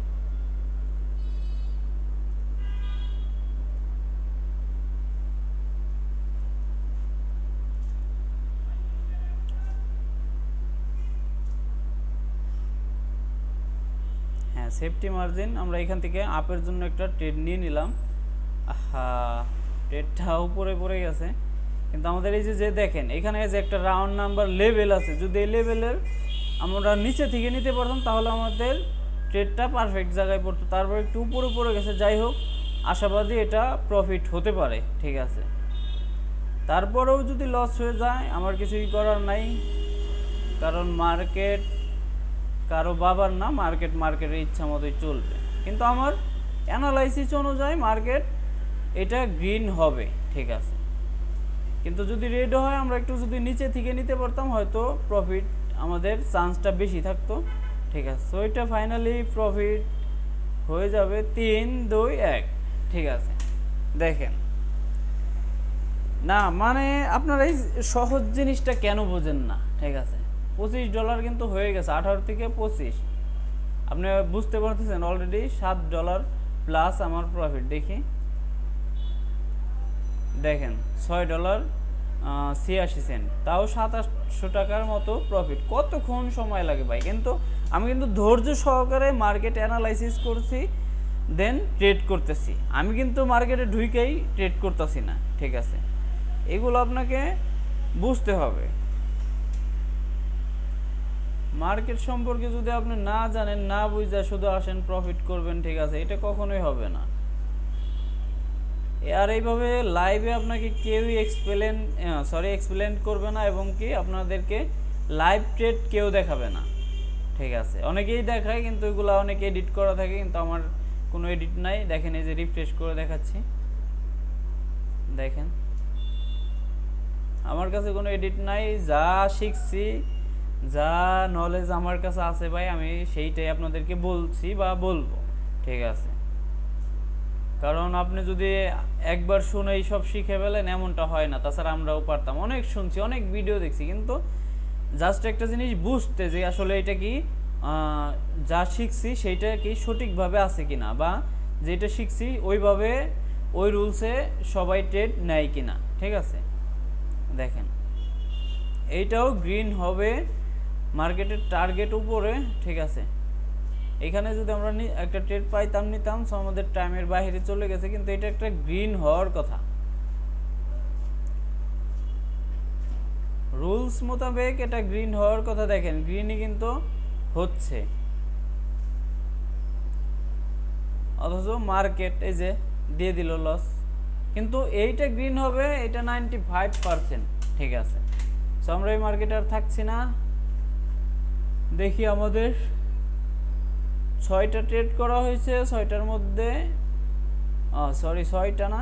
Speaker 1: হ্যাঁ সেফটি মার্জিন আমরা এখান থেকে আপের জন্য একটা ট্রেড নিয়ে নিলাম। ট্রেডটা উপরে পড়ে গেছে, কিন্তু আমাদের এই যে দেখেন এখানে যে একটা রাউন্ড নাম্বার লেভেল আছে, যদি এই লেভেলের আমরা নিচে থেকে নিতে পারতাম তাহলে আমাদের ট্রেডটা পারফেক্ট জায়গায় পড়তো। তারপর একটু উপরে পড়ে গেছে, যাই হোক আশাবাদী এটা প্রফিট হতে পারে। ঠিক আছে, তারপরেও যদি লস হয়ে যায় আমার কিছুই করার নাই, কারণ মার্কেট কারো বাবার না, মার্কেটের ইচ্ছা মতোই চলবে। কিন্তু আমার অ্যানালাইসিস অনুযায়ী মার্কেট এটা গ্রিন হবে। ঠিক আছে, কিন্তু যদি রেড হয় আমরা একটু যদি নিচে থেকে নিতে পারতাম হয়তো প্রফিট আমাদের চান্সটা বেশি থাকতো। ঠিক আছে, সো এটা ফাইনালি প্রফিট হয়ে যাবে 3, 2, 1। ঠিক আছে, দেখেন না মানে আপনারা এই সহজ জিনিসটা কেন বোঝেন না? ঠিক আছে, $25 কিন্তু হয়ে গেছে, 18 থেকে 25, আপনি বুঝতে পারতেছেন অলরেডি $7 প্লাস আমার প্রফিট। দেখি দেখেন $6.86, তাও 2700 টাকার মতো প্রফিট। কতক্ষণ সময় লাগে ভাই? কিন্তু আমি কিন্তু ধৈর্য সহকারে মার্কেট অ্যানালাইসিস করছি, দেন ট্রেড করতেছি। আমি কিন্তু মার্কেটে ঢুকেই ট্রেড করতেছি না। ঠিক আছে, এগুলো আপনাকে বুঝতে হবে। মার্কেট সম্পর্কে যদি আপনি না জানেন, না বুঝে শুধু আসেন প্রফিট করবেন, ঠিক আছে, এটা কখনোই হবে না। আর এইভাবে লাইভে আপনাকে কেউই এক্সপ্লেন করবে না, এবং কি আপনাদেরকে লাইভ ট্রেড কেউ দেখাবে না। ঠিক আছে, অনেকেই দেখায় কিন্তু এগুলো অনেক এডিট করা থাকে, কিন্তু আমার কোনো এডিট নাই। দেখেন এই যে রিফ্রেশ করে দেখাচ্ছি, দেখেন আমার কাছে কোনো এডিট নাই। যা শিখছি, যা নলেজ আমার কাছে আছে ভাই, আমি সেইটাই আপনাদেরকে বলছি বা বলবো। ঠিক আছে, কারণ আপনি যদি একবার শুনেই সব শিখে ফেলেন এমনটা হয় না। তাছাড়া আমরাও পারতাম, অনেক শুনছি, অনেক ভিডিও দেখছি, কিন্তু জাস্ট একটা জিনিস বুঝতে যে আসলে এটা কি যা শিখছি সেইটা কি সঠিকভাবে আছে কিনা, বা যেটা শিখছি ওইভাবে ওই রুলসে সবাই ট্রেড নেয় কিনা। ঠিক আছে, দেখেন এইটাও গ্রিন হবে মার্কেটের টার্গেট উপরে, ঠিক আছে। এখানে যদি আমরা একটা ট্রেড পাইতাম নিতাম, সো আমাদের টাইমের বাইরে চলে গেছে, কিন্তু এটা একটা গ্রিন হওয়ার কথা। রুলস মোতাবেক এটা গ্রিন হওয়ার কথা। দেখেন গ্রিনই কিন্তু হচ্ছে, অথচ মার্কেট এই যে দিয়ে দিল লস। কিন্তু এইটা গ্রিন হবে, এটা 95%, ঠিক আছে। সো আমরা এই মার্কেটে আর থাকছি না। দেখি আমাদের 6টা ট্রেড করা হয়েছে, 6টার মধ্যে সরি 6টা না,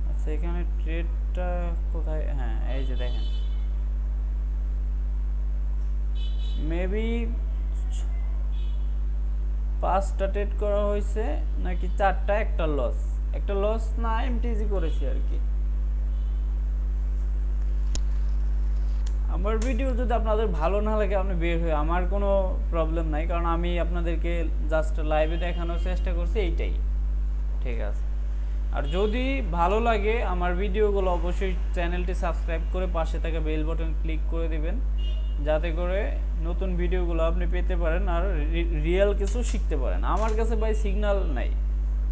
Speaker 1: আচ্ছা এখানে ট্রেডটা কোথায়, হ্যাঁ এই যে দেখেন, মেবি 5টা ট্রেড করা হয়েছে নাকি 4টা, একটা লস না এমটিজি করেছি আর কি। আমার ভিডিও যদি আপনাদের ভালো না লাগে আপনি বের হয়ে, আমার কোনো প্রবলেম নাই, কারণ আমি আপনাদেরকে জাস্ট লাইভে দেখানোর চেষ্টা করছি, এইটাই, ঠিক আছে। আর যদি ভালো লাগে আমার ভিডিওগুলো, অবশ্যই চ্যানেলটি সাবস্ক্রাইব করে পাশে থাকা বেল বাটন ক্লিক করে দিবেন, যাতে করে নতুন ভিডিওগুলো আপনি পেতে পারেন আর রিয়েল কিছু শিখতে পারেন। আমার কাছে ভাই সিগন্যাল নাই,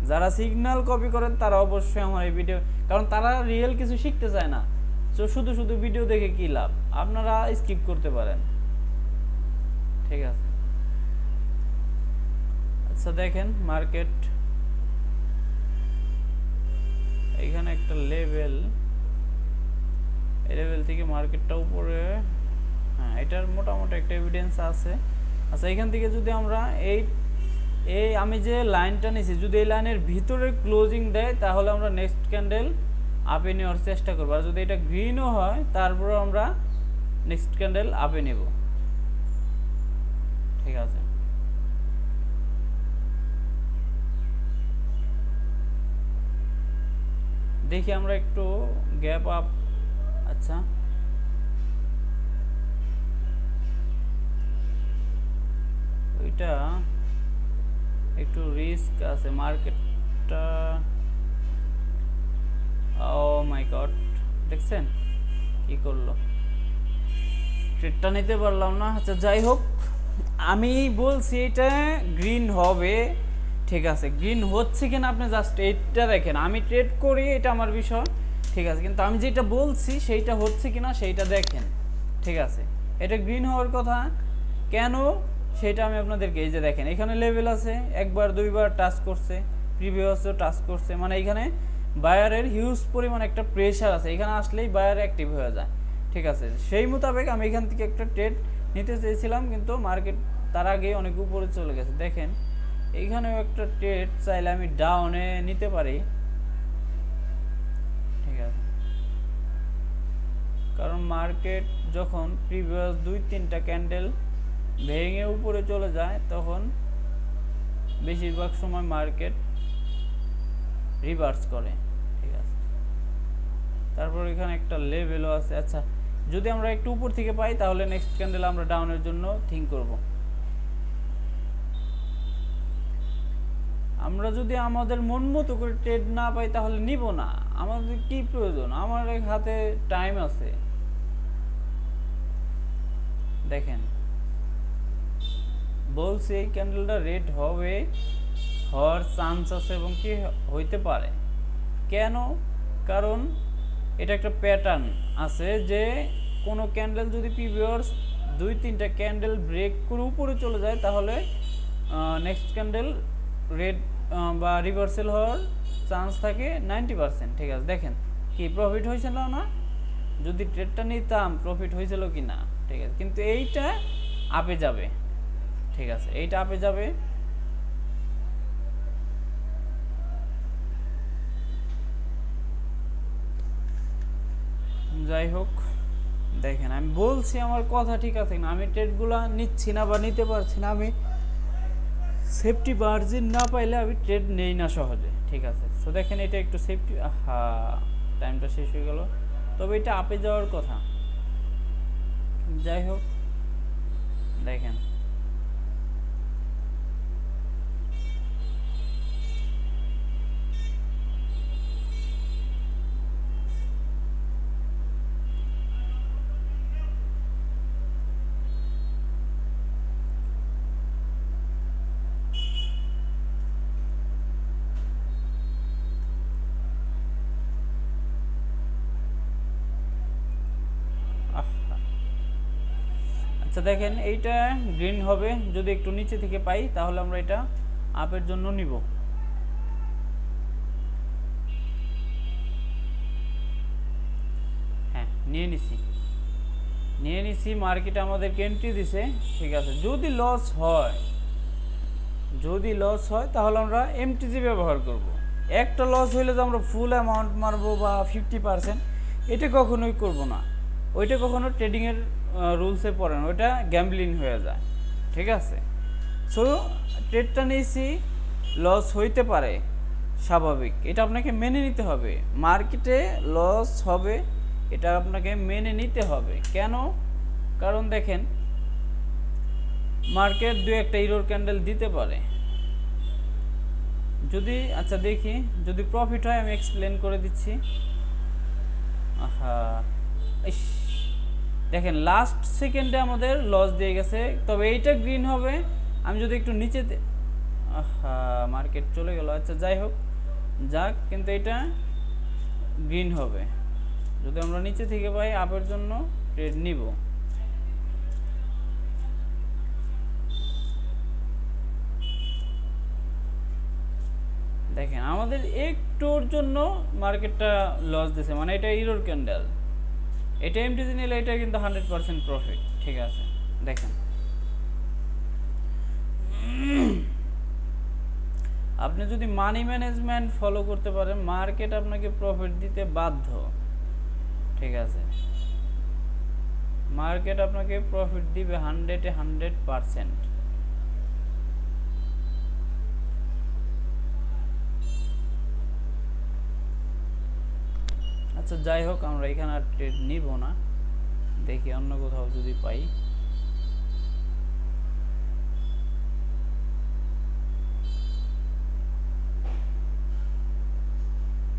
Speaker 1: যারা সিগন্যাল কপি করেন তারা অবশ্যই আমার এই ভিডিও, কারণ তারা রিয়েল কিছু শিখতে চায় না, তো শুধু শুধু ভিডিও দেখে কি লাভ, আপনারা স্কিপ করতে পারেন, ঠিক আছে। আচ্ছা দেখেন মার্কেট এখানে একটা লেভেল, এই লেভেল থেকে মার্কেটটা উপরে, হ্যাঁ এটার মোটামুটি একটা এভিডেন্স আছে। আচ্ছা এখান থেকে যদি আমরা এই আমি যে লাইনটা নিয়েছি, যদি এই লাইনের ভিতরে ক্লোজিং দেয় তাহলে আমরা নেক্সট ক্যান্ডেল আপে নেওয়ার চেষ্টা করবো, আর যদি এটা গ্রিনও হয় তারপরে আমরা নেক্সট ক্যান্ডেল আপে নেব, ঠিক আছে। দেখি আমরা একটু গ্যাপ আপ, আচ্ছা ওইটা একটু রিস্ক আছে মার্কেটটা, ও মাই গড দেখছেন কি করলো, ট্রেডটা নিতে পারলাম না। আচ্ছা যাই হোক, আমি বলছি এটা গ্রিন হবে, ঠিক আছে। গ্রিন হচ্ছে কিনা আপনি জাস্ট এইটা দেখেন, আমি ট্রেড করি এটা আমার বিষয়, ঠিক আছে, কিন্তু আমি যেটা বলছি সেইটা হচ্ছে কিনা সেইটা দেখেন, ঠিক আছে। এটা গ্রিন হওয়ার কথা কেন সেটা আমি আপনাদেরকে, এই যে দেখেন এখানে লেভেল আছে, একবার দুইবার টাচ করছে, প্রিভিয়াসও টাচ করছে, মানে এখানে বায়ারের হিউজ পরিমাণ একটা প্রেশার আছে, এখানে আসলেই বায়ার অ্যাক্টিভ হয়ে যায়, ঠিক আছে। সেই মোতাবেক আমি এখান থেকে একটা ট্রেড নিতে চেয়েছিলাম, কিন্তু মার্কেট তার আগে অনেক উপরে চলে গেছে। দেখেন এইখানেও একটা ট্রেড চাইলে আমি ডাউনে নিতে পারি, ঠিক আছে, কারণ মার্কেট যখন প্রিভিয়াস 2-3টা ক্যান্ডেল ভেঙে উপরে চলে যায় তখন বেশিরভাগ সময় মার্কেট রিভার্স করে, ঠিক আছে। তারপর এখানে একটা লেভেলও আছে। আচ্ছা যদি আমরা একটু উপর থেকে পাই তাহলে নেক্সট ক্যান্ডেল আমরা ডাউনের জন্য থিঙ্ক করব। আমরা যদি আমাদের মন মতো করে ট্রেড না পাই তাহলে নিব না, আমাদের কি প্রয়োজন, আমার হাতে টাইম আছে। দেখেন বলছি এই ক্যান্ডেলটা রেড হবে, হওয়ার চান্স আছে এবং কি হইতে পারে। কেন? কারণ এটা একটা প্যাটার্ন আছে যে কোনো ক্যান্ডেল যদি প্রিভিয়াস 2-3টা ক্যান্ডেল ব্রেক করে উপরে চলে যায় তাহলে নেক্সট ক্যান্ডেল রেড বা রিভার্সাল হওয়ার চান্স থাকে 90%, ঠিক আছে। দেখেন কি প্রফিট হয়েছিল না, যদি ট্রেডটা নিতাম প্রফিট হয়েছিল কি না, ঠিক আছে। কিন্তু এইটা আপে যাবে, ঠিক আছে, এইটা আপে যাবে। যাই হোক দেখেন আমি বলছি আমার কথা ঠিক আছে না, আমি ট্রেডগুলো নিচ্ছি না বা নিতে পারছি না, আমি সেফটি মার্জিন না পাইলে আমি ট্রেড নেই না সহজে, ঠিক আছে। সো দেখেন এটা একটু সেফটি, টাইমটা শেষ হয়ে গেল, তবে এটা আপে যাওয়ার কথা। যাই হোক দেখেন আচ্ছা দেখেন এইটা গ্রিন হবে যদি একটু নিচে থেকে পাই, তাহলে আমরা এটা আপের জন্য নিব। হ্যাঁ নিয়ে নিছি মার্কেটে আমাদেরকে এন্ট্রি দিছে, ঠিক আছে। যদি লস হয় তাহলে আমরা এমটিজি ব্যবহার করব। একটা লস হইলে যে আমরা ফুল অ্যামাউন্ট মারবো বা 50%, এটা কখনোই করব না। ওইটা কখনো ট্রেডিংয়ের রুলসে পড়ে না, ওইটা গ্যাম্বলিং হয়ে যায়, ঠিক আছে। সো ট্রেডটা নিয়েছি, লস হইতে পারে, স্বাভাবিক, এটা আপনাকে মেনে নিতে হবে। মার্কেটে লস হবে, এটা আপনাকে মেনে নিতে হবে। কেন? কারণ দেখেন মার্কেট দু একটা ইরোর ক্যান্ডেল দিতে পারে। যদি আচ্ছা দেখি যদি প্রফিট হয় আমি এক্সপ্লেন করে দিচ্ছি। দেখেন লাস্ট সেকেন্ডে আমাদের লস দিয়ে গেছে, তবে এইটা গ্রিন হবে। আমি যদি একটু নিচে মার্কেট চলে গেল, আচ্ছা যাই হোক যাক, কিন্তু এটা গ্রিন হবে। যদি আমরা নিচে থেকে পাই আপের জন্য ট্রেড নিব। দেখেন আমাদের একটুর জন্য মার্কেটটা লস দিছে, মানে এটা ইরোর ক্যান্ডেল, এটা এমটিজি নিলে এটা কিন্তু 100% প্রফিট, ঠিক আছে। দেখেন আপনি যদি মানি ম্যানেজমেন্ট ফলো করতে পারেন, মার্কেট আপনাকে প্রফিট দিতে বাধ্য, ঠিক আছে। মার্কেট আপনাকে প্রফিট দিবে 100%। আচ্ছা যাই হোক আমরা এখানে আর ট্রেড নিব না, দেখি অন্য কোথাও যদি পাই।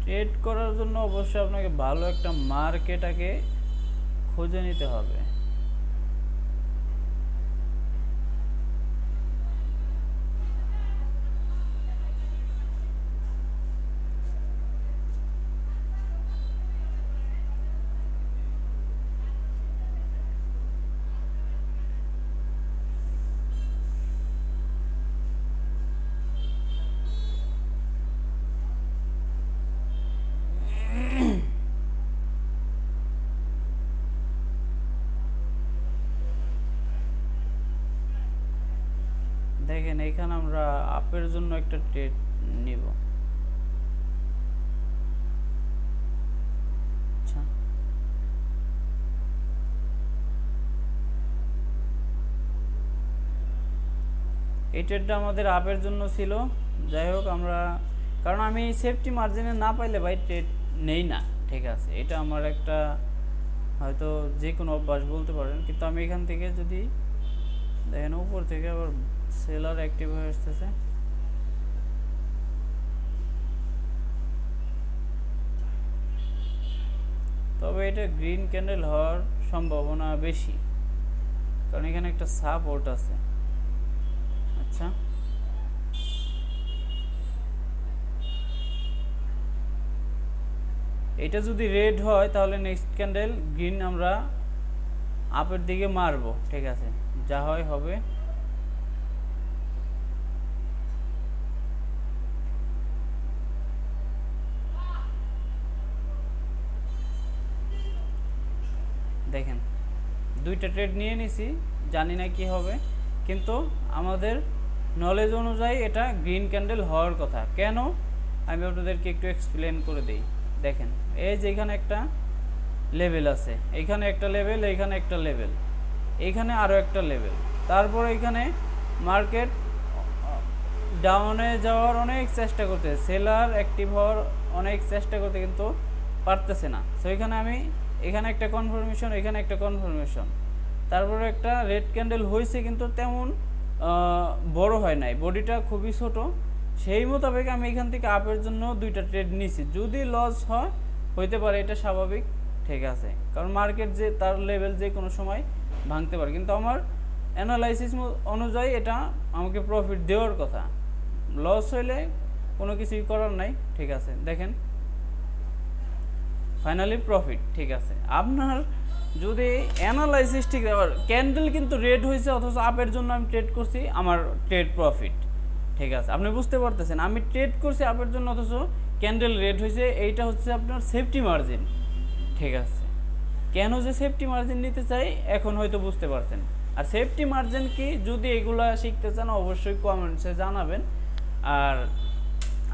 Speaker 1: ট্রেড করার জন্য অবশ্যই আপনাকে ভালো একটা মার্কেট আগে খুঁজে নিতে হবে। দেখেন এখানে আমরা আপের জন্য একটা ট্রেড নিব। আচ্ছা এই ট্রেডটা আমাদের আপের জন্য ছিল। যাই হোক আমরা, কারণ আমি সেফটি মার্জিনে না পাইলে ভাই ট্রেড নেই না, ঠিক আছে। এটা আমার একটা হয়তো যে কোনো অভ্যাস বলতে পারেন, কিন্তু আমি এখান থেকে যদি দেখেন উপর থেকে আবার সেলার অ্যাক্টিভ হয়ে আসতেছে, তবে এটা গ্রিন ক্যান্ডেল হওয়ার সম্ভাবনা বেশি, কারণ এখানে একটা সাপোর্ট আছে। আচ্ছা এটা যদি রেড হয় তাহলে নেক্সট ক্যান্ডেল গ্রিন আমরা আপের দিকে মারবো, ঠিক আছে। যা হয় হবে। দেখেন দুইটা ট্রেড নিয়ে নিছি, জানি না কি হবে, কিন্তু আমাদের নলেজ অনুযায়ী এটা গ্রিন ক্যান্ডেল হওয়ার কথা। কেন আমি আপনাদেরকে একটু এক্সপ্লেন করে দেই। দেখেন এই যে এখানে একটা লেভেল আছে, এখানে একটা লেভেল, এখানে একটা লেভেল, এখানে আরও একটা লেভেল, তারপর এখানে মার্কেট ডাউনে যাওয়ার অনেক চেষ্টা করতে, সেলার অ্যাক্টিভ হওয়ার অনেক চেষ্টা করতে, কিন্তু পারতেছে না। সো এখানে আমি এখানে একটা কনফার্মেশন, এখানে একটা কনফার্মেশন, তারপরে একটা রেড ক্যান্ডেল হয়েছে, কিন্তু তেমন বড় হয় নাই, বডিটা খুবই ছোট। সেই মোতাবেক আমি এখান থেকে আপের জন্য 2টা ট্রেড নিছি। যদি লস হয় হইতে পারে, এটা স্বাভাবিক, ঠিক আছে, কারণ মার্কেট যে তার লেভেল যে কোনো সময় ভাঙতে পারে, কিন্তু আমার অ্যানালাইসিস অনুযায়ী এটা আমাকে প্রফিট দেওয়ার কথা। লস হইলে কোনো কিছুই করার নাই, ঠিক আছে। দেখেন ফাইনালি প্রফিট, ঠিক আছে। আপনার যদি অ্যানালাইসিস ঠিক, আবার ক্যান্ডেল কিন্তু রেড হয়েছে অথচ আপের জন্য আমি ট্রেড করছি, আমার ট্রেড প্রফিট, ঠিক আছে। আপনি বুঝতে পারতেছেন আমি ট্রেড করছি আপের জন্য অথচ ক্যান্ডেল রেড হয়েছে, এইটা হচ্ছে আপনার সেফটি মার্জিন, ঠিক আছে। কেন যে সেফটি মার্জিন নিতে চাই এখন হয়তো বুঝতে পারছেন। আর সেফটি মার্জিন কি, যদি এগুলা শিখতে চান অবশ্যই কমেন্টসে জানাবেন, আর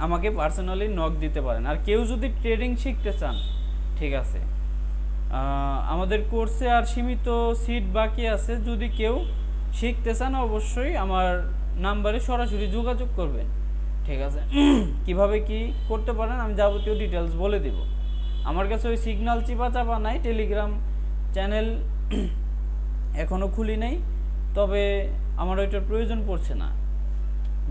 Speaker 1: আমাকে পার্সোনালি নক দিতে পারেন। আর কেউ যদি ট্রেডিং শিখতে চান, ঠিক আছে, আমাদের কোর্সে আর সীমিত সিট বাকি আছে, যদি কেউ শিখতে চান অবশ্যই আমার নাম্বারে সরাসরি যোগাযোগ করবেন, ঠিক আছে। কিভাবে কি করতে পারেন আমি যাবতীয় ডিটেলস বলে দিব। আমার কাছে ওই সিগন্যাল চিপা চাপা নাই, টেলিগ্রাম চ্যানেল এখনও খুলি নাই, তবে আমার ওইটার প্রয়োজন পড়ছে না।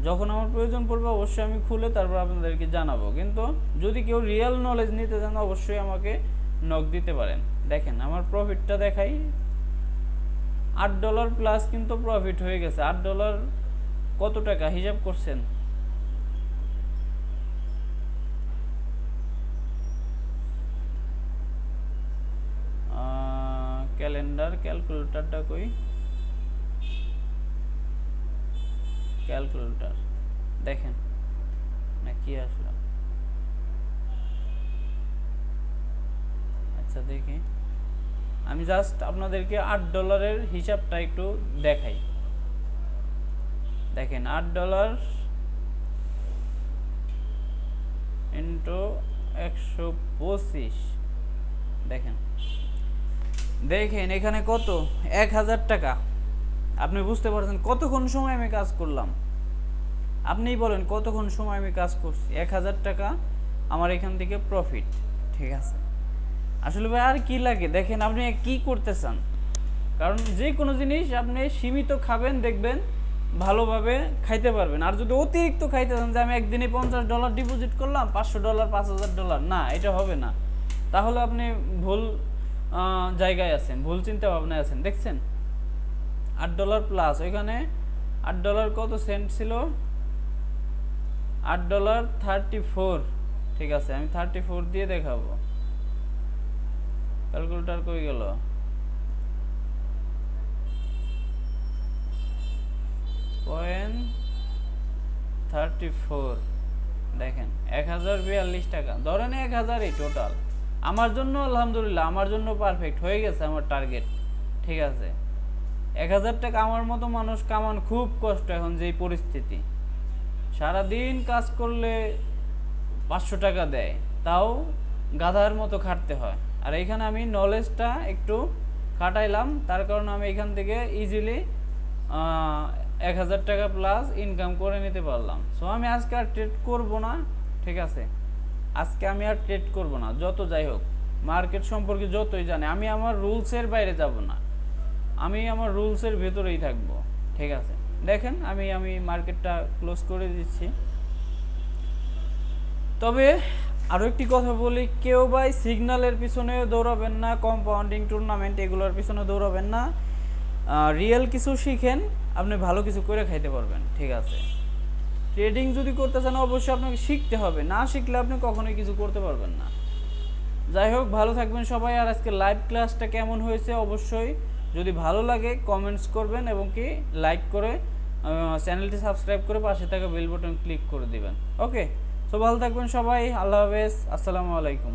Speaker 1: যখন আমার প্রয়োজন পড়বে অবশ্যই আমি খুলে তারপর আপনাদেরকে জানাবো। কিন্তু যদি কেউ রিয়েল নলেজ নিতে চান অবশ্যই আমাকে নক দিতে পারেন। দেখেন আমার প্রফিটটা দেখাই, $8 প্লাস কিন্তু প্রফিট হয়ে গেছে। $8 কত টাকা হিসাব করছেন? ক্যালেন্ডার ক্যালকুলেটরটা কই, ক্যালকুলেটর দেখেন না কি আসলো। আচ্ছা দেখি, আমি জাস্ট আপনাদেরকে $8 হিসাবটা একটু দেখাই। দেখেন $8 ইন্টু 125, দেখেন দেখেন এখানে কত, 1000 টাকা। আপনি বুঝতে পারছেন কতক্ষণ সময় আমি কাজ করলাম? আপনিই বলেন কতক্ষণ সময় আমি কাজ করছি। 1000 টাকা আমার এখান থেকে প্রফিট, ঠিক আছে। আসলে ভাই আর কি লাগে, দেখেন আপনি কি করতে চান, কারণ যে কোনো জিনিস আপনি সীমিত খাবেন, দেখবেন ভালোভাবে খাইতে পারবেন। আর যদি অতিরিক্ত খাইতে চান যে আমি একদিনে $50 ডিপোজিট করলাম, $500 $5000, না, এটা হবে না। তাহলে আপনি ভুল জায়গায় আছেন, ভুল চিন্তা ভাবনায় আছেন। দেখছেন $8 প্লাস, ওইখানে $8 কত সেন্ট ছিল, $8.34, ঠিক আছে। আমি 34 দিয়ে দেখাবো। ক্যালকুলেটর কই গেল? .34, দেখেন 1042 টাকা, ধরেন 1000ই টোটাল। আমার জন্য আলহামদুলিল্লাহ, আমার জন্য পারফেক্ট হয়ে গেছে আমার টার্গেট, ঠিক আছে। 1000 টাকা আমার মতো মানুষ কামান খুব কষ্ট এখন, যেই পরিস্থিতি। সারাদিন কাজ করলে 500 টাকা দেয়, তাও গাধার মতো খাটতে হয়। আর এখানে আমি নলেজটা একটু খাটাইলাম, তার কারণে আমি এখান থেকে ইজিলি 1000 টাকা প্লাস ইনকাম করে নিতে পারলাম। সো আমি আজকে আর ট্রেড করব না, ঠিক আছে। আজকে আমি আর ট্রেড করব না, যত যাই হোক মার্কেট সম্পর্কে যতই জানি, আমি আমার রুলসের বাইরে যাব না, আমি আমার রুলসের ভেতরেই থাকব, ঠিক আছে। দেখেন আমি মার্কেটটা ক্লোজ করে দিচ্ছি। তবে আরও একটি কথা বলি, কেউ ভাই সিগন্যালের পিছনে দৌড়াবেন না, কম্পাউন্ডিং টুর্নামেন্ট এগুলোর পিছনে দৌড়াবেন না। রিয়েল কিছু শিখেন, আপনি ভালো কিছু করে খাইতে পারবেন, ঠিক আছে। ট্রেডিং যদি করতে চান অবশ্যই আপনাকে শিখতে হবে, না শিখলে আপনি কখনোই কিছু করতে পারবেন না। যাই হোক, ভালো থাকবেন সবাই। আর আজকে লাইভ ক্লাসটা কেমন হয়েছে অবশ্যই যদি ভালো লাগে কমেন্টস করবেন, এবং কি লাইক করে চ্যানেলটি সাবস্ক্রাইব করে পাশে থাকা বেল বাটন ক্লিক করে দিবেন। ওকে, সো ভালো থাকবেন সবাই, আল্লাহ হাফেজ, আসসালামু আলাইকুম।